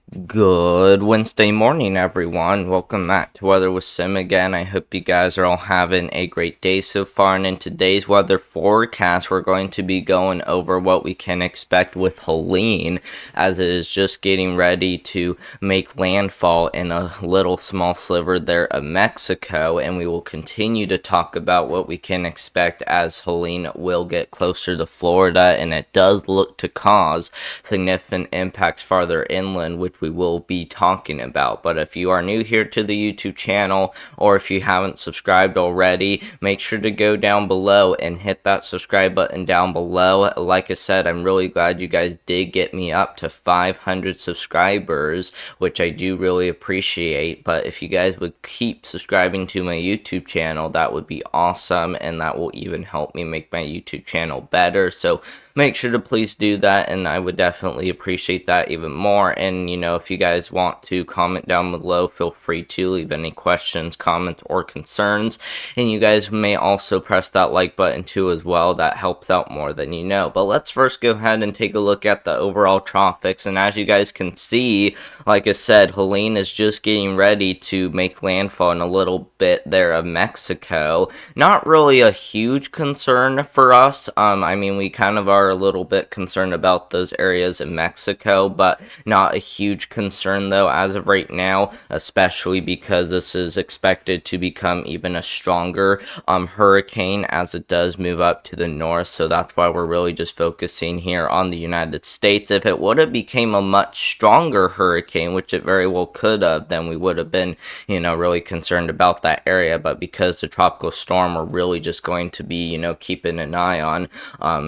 Good Wednesday morning, everyone. Welcome back to Weather with Sim again. I hope you guys are all having a great day so far. And in today's weather forecast, we're going to be going over what we can expect with Helene, as it is just getting ready to make landfall in a little small sliver there of Mexico. And we will continue to talk about what we can expect as Helene will get closer to Florida, and it does look to cause significant impacts farther inland, which we will be talking about. But if you are new here to the YouTube channel, or if you haven't subscribed already, make sure to go down below and hit that subscribe button down below. Like I said, I'm really glad you guys did get me up to 500 subscribers, which I do really appreciate. But if you guys would keep subscribing to my YouTube channel, that would be awesome, and that will even help me make my YouTube channel better. So make sure to please do that, and I would definitely appreciate that even more. And if you guys want to comment down below, feel free to leave any questions, comments, or concerns. And you guys may also press that like button too as well. That helps out more than you know. But let's first go ahead and take a look at the overall tropics. And as you guys can see, like I said, Helene is just getting ready to make landfall in a little bit there of Mexico. Not really a huge concern for us. I mean, we kind of are a little bit concerned about those areas in Mexico, but not a huge concern though as of right now, especially because this is expected to become even a stronger hurricane as it does move up to the north. So that's why we're really just focusing here on the United States. If it would have became a much stronger hurricane, which it very well could have, then we would have been really concerned about that area. But because the tropical storm, we're really just going to be keeping an eye on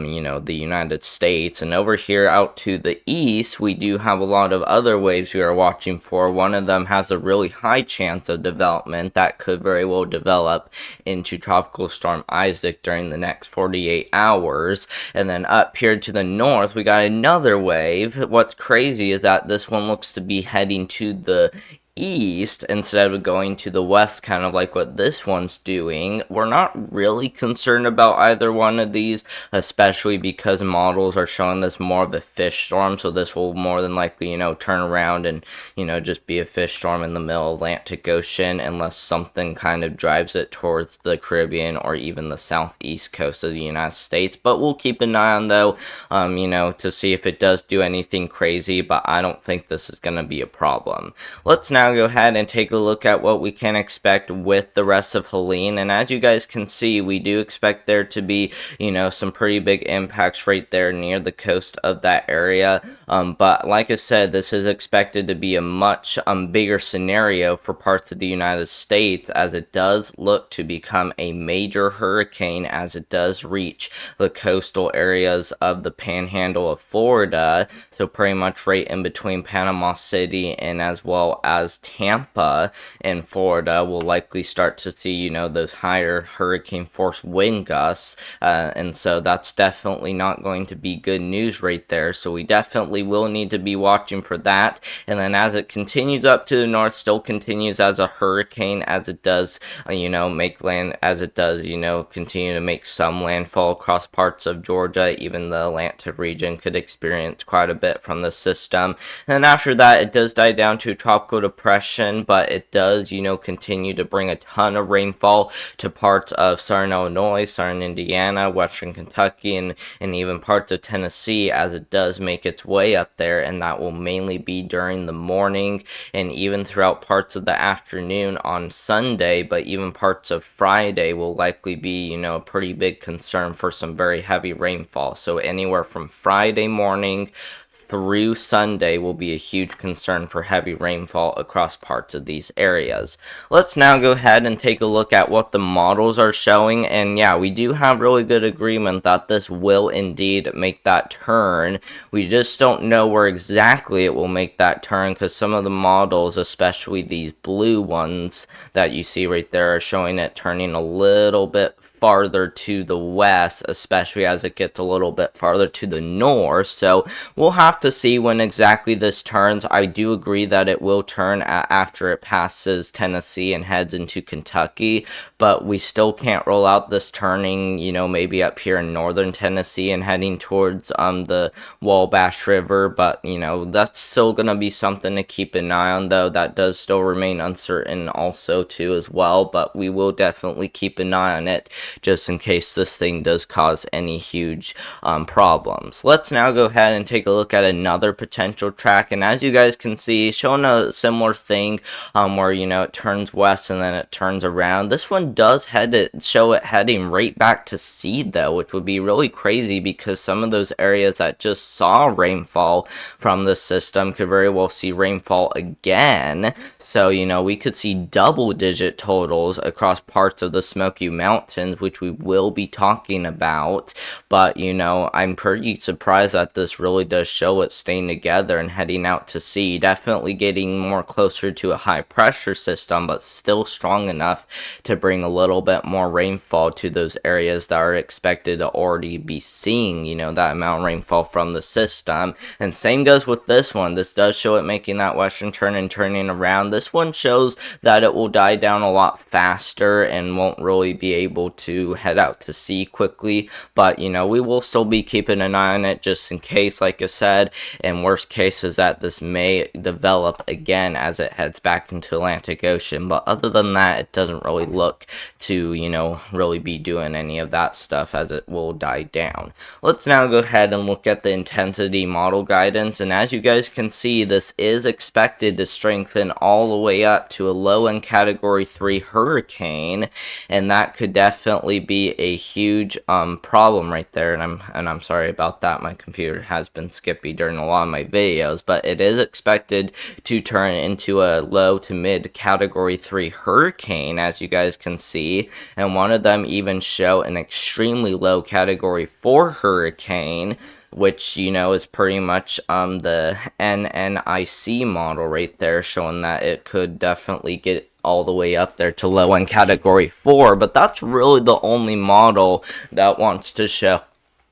the United States. And over here out to the east, we do have a lot of other waves we are watching for. One of them has a really high chance of development that could very well develop into Tropical Storm Isaac during the next 48 hours. And then up here to the north, we got another wave. What's crazy is that this one looks to be heading to the east instead of going to the west, kind of like what this one's doing. We're not really concerned about either one of these, especially because models are showing this more of a fish storm. So this will more than likely turn around and just be a fish storm in the middle Atlantic Ocean, unless something kind of drives it towards the Caribbean or even the southeast coast of the United States. But we'll keep an eye on though, to see if it does do anything crazy, but I don't think this is going to be a problem. Let's now go ahead and take a look at what we can expect with the rest of Helene. And as you guys can see, we do expect there to be some pretty big impacts right there near the coast of that area. But like I said, this is expected to be a much bigger scenario for parts of the United States, as it does look to become a major hurricane as it does reach the coastal areas of the panhandle of Florida. So pretty much right in between Panama City and as well as Tampa in Florida, we'll likely start to see those higher hurricane force wind gusts, and so that's definitely not going to be good news right there. So we definitely will need to be watching for that. And then as it continues up to the north, still continues as a hurricane, as it does make land, as it does continue to make some landfall across parts of Georgia. Even the Atlantic region could experience quite a bit from the system. And then after that, it does die down to a tropical depression, but it does continue to bring a ton of rainfall to parts of southern Illinois, southern Indiana, western Kentucky, and even parts of Tennessee, as it does make its way up there. And that will mainly be during the morning and even throughout parts of the afternoon on Sunday. But even parts of Friday will likely be a pretty big concern for some very heavy rainfall. So anywhere from Friday morning through Sunday will be a huge concern for heavy rainfall across parts of these areas. Let's now go ahead and take a look at what the models are showing. And yeah, we do have really good agreement that this will indeed make that turn. We just don't know where exactly it will make that turn, because some of the models, especially these blue ones that you see right there, are showing it turning a little bit farther to the west, especially as it gets a little bit farther to the north. So we'll have to see when exactly this turns. I do agree that it will turn after it passes Tennessee and heads into Kentucky, but we still can't rule out this turning, maybe up here in northern Tennessee and heading towards the Wabash River. But that's still gonna be something to keep an eye on, though. That does still remain uncertain also too as well, but we will definitely keep an eye on it just in case this thing does cause any huge problems. Let's now go ahead and take a look at another potential track, and as you guys can see, showing a similar thing where it turns west and then it turns around. This one does show it heading right back to seed, though, which would be really crazy because some of those areas that just saw rainfall from the system could very well see rainfall again. So, we could see double-digit totals across parts of the Smoky Mountains, which we will be talking about. But, I'm pretty surprised that this really does show it staying together and heading out to sea. Definitely getting more closer to a high-pressure system, but still strong enough to bring a little bit more rainfall to those areas that are expected to already be seeing, that amount of rainfall from the system. And same goes with this one. This does show it making that western turn and turning around. This one shows that it will die down a lot faster and won't really be able to head out to sea quickly, but we will still be keeping an eye on it just in case, like I said. And worst case is that this may develop again as it heads back into Atlantic Ocean, but other than that, it doesn't really look to really be doing any of that stuff, as it will die down. Let's now go ahead and look at the intensity model guidance, and as you guys can see, this is expected to strengthen all the way up to a low-end category 3 hurricane, and that could definitely be a huge problem right there. And I'm sorry about that. My computer has been skippy during a lot of my videos, but it is expected to turn into a low to mid category 3 hurricane, as you guys can see, and one of them even show an extremely low category 4 hurricane, which is pretty much the NNIC model right there, showing that it could definitely get all the way up there to low end category 4. But that's really the only model that wants to show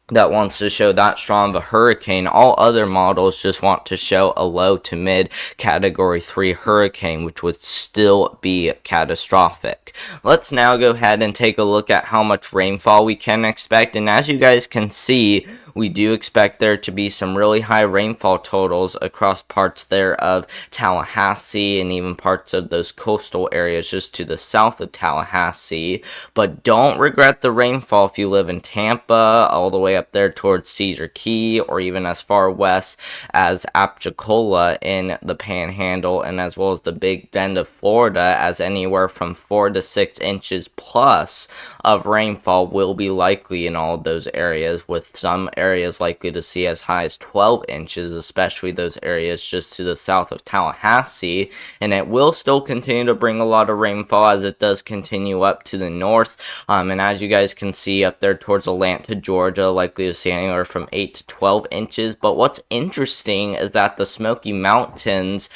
that strong of a hurricane. All other models just want to show a low to mid category 3 hurricane, which would still be catastrophic. Let's now go ahead and take a look at how much rainfall we can expect, and as you guys can see, we do expect there to be some really high rainfall totals across parts there of Tallahassee and even parts of those coastal areas just to the south of Tallahassee. But don't regret the rainfall if you live in Tampa, all the way up there towards Cedar Key, or even as far west as Apalachicola in the Panhandle, and as well as the Big Bend of Florida, as anywhere from 4 to 6 inches plus of rainfall will be likely in all of those areas, with some areas likely to see as high as 12 inches, especially those areas just to the south of Tallahassee. And it will still continue to bring a lot of rainfall as it does continue up to the north. And as you guys can see up there towards Atlanta, Georgia, likely to see anywhere from 8 to 12 inches. But what's interesting is that the Smoky Mountains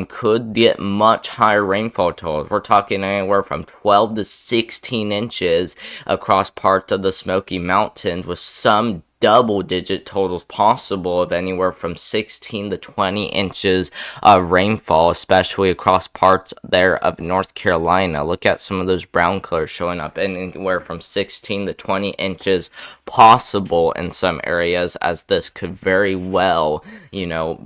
could get much higher rainfall totals. We're talking anywhere from 12 to 16 inches across parts of the Smoky Mountains, with some double-digit totals possible of anywhere from 16 to 20 inches of rainfall, especially across parts there of North Carolina. Look at some of those brown colors showing up, anywhere from 16 to 20 inches possible in some areas, as this could very well,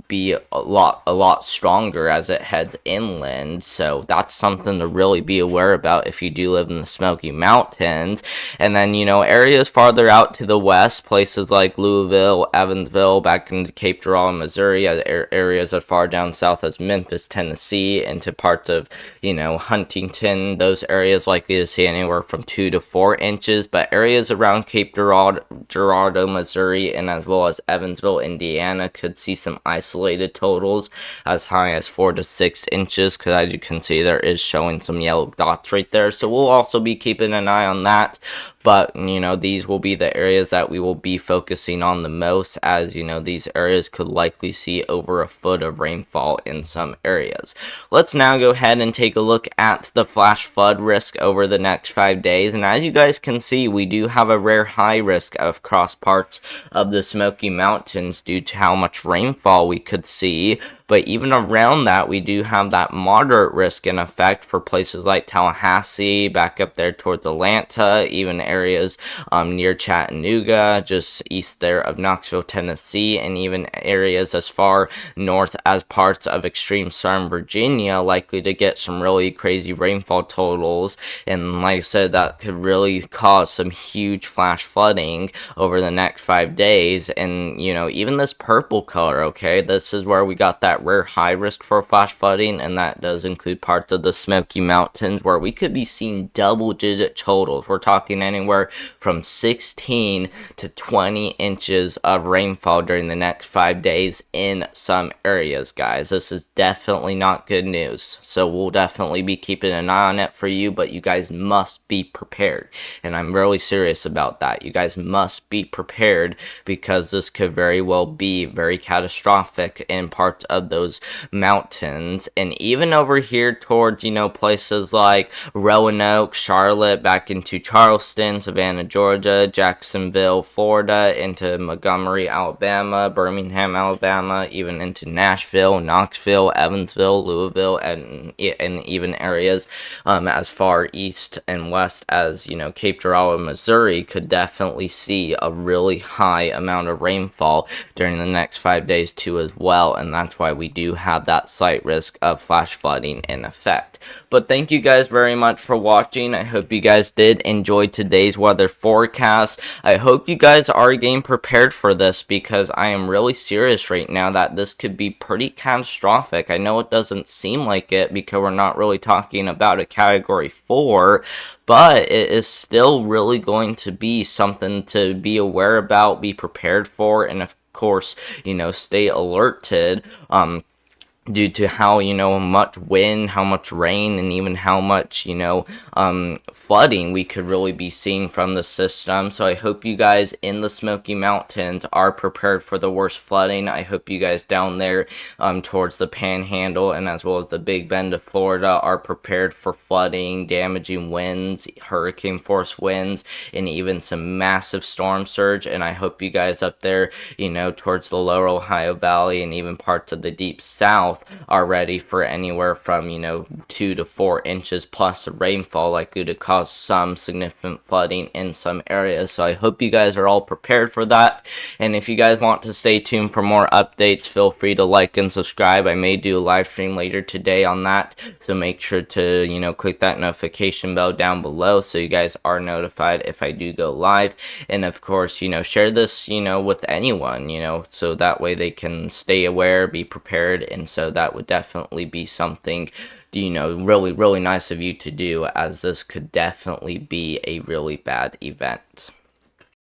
be a lot stronger as it heads inland. So that's something to really be aware about if you do live in the Smoky Mountains. And then, areas farther out to the west, places like Louisville, Evansville, back into Cape Girardeau, Missouri, areas as far down south as Memphis, Tennessee, into parts of, Huntington. Those areas likely to see anywhere from 2 to 4 inches, but areas around Cape Girardeau, Missouri, and as well as Evansville, Indiana, could see some isolated totals as high as 4 to 6 inches, because as you can see, there is showing some yellow dots right there. So we'll also be keeping an eye on that. But, these will be the areas that we will be focusing focusing on the most, as these areas could likely see over a foot of rainfall in some areas. Let's now go ahead and take a look at the flash flood risk over the next 5 days, and as you guys can see, we do have a rare high risk of cross parts of the Smoky Mountains due to how much rainfall we could see. But even around that, we do have that moderate risk in effect for places like Tallahassee, back up there towards Atlanta, even areas near Chattanooga, just east there of Knoxville, Tennessee, and even areas as far north as parts of extreme southern Virginia, likely to get some really crazy rainfall totals. And like I said, that could really cause some huge flash flooding over the next 5 days. And even this purple color, okay, this is where we got that rare high risk for flash flooding, and that does include parts of the Smoky Mountains where we could be seeing double-digit totals. We're talking anywhere from 16 to 20 inches of rainfall during the next 5 days in some areas, guys. This is definitely not good news, so we'll definitely be keeping an eye on it for you, but you guys must be prepared, and I'm really serious about that. You guys must be prepared, because this could very well be very catastrophic in parts of those mountains. And even over here towards places like Roanoke, Charlotte, back into Charleston, Savannah, Georgia, Jacksonville, Florida, into Montgomery, Alabama, Birmingham, Alabama, even into Nashville, Knoxville, Evansville, Louisville, and even areas as far east and west as Cape Girardeau, Missouri, could definitely see a really high amount of rainfall during the next 5 days too as well. And that's why we do have that slight risk of flash flooding in effect. But thank you guys very much for watching. I hope you guys did enjoy today's weather forecast. I hope you guys are getting prepared for this, because I am really serious right now that this could be pretty catastrophic. I know it doesn't seem like it because we're not really talking about a category 4, but it is still really going to be something to be aware about, be prepared for, and of course, stay alerted. Due to how much wind, how much rain, and even how much flooding we could really be seeing from the system. So I hope you guys in the Smoky Mountains are prepared for the worst flooding. I hope you guys down there towards the Panhandle and as well as the Big Bend of Florida are prepared for flooding, damaging winds, hurricane force winds, and even some massive storm surge. And I hope you guys up there towards the lower Ohio Valley and even parts of the deep south are ready for anywhere from 2 to 4 inches plus of rainfall, likely to cause some significant flooding in some areas. So I hope you guys are all prepared for that. And if you guys want to stay tuned for more updates, feel free to like and subscribe. I may do a live stream later today on that, so make sure to click that notification bell down below so you guys are notified if I do go live. And of course, share this with anyone, so that way they can stay aware, be prepared. And so that would definitely be something really, really nice of you to do, as this could definitely be a really bad event.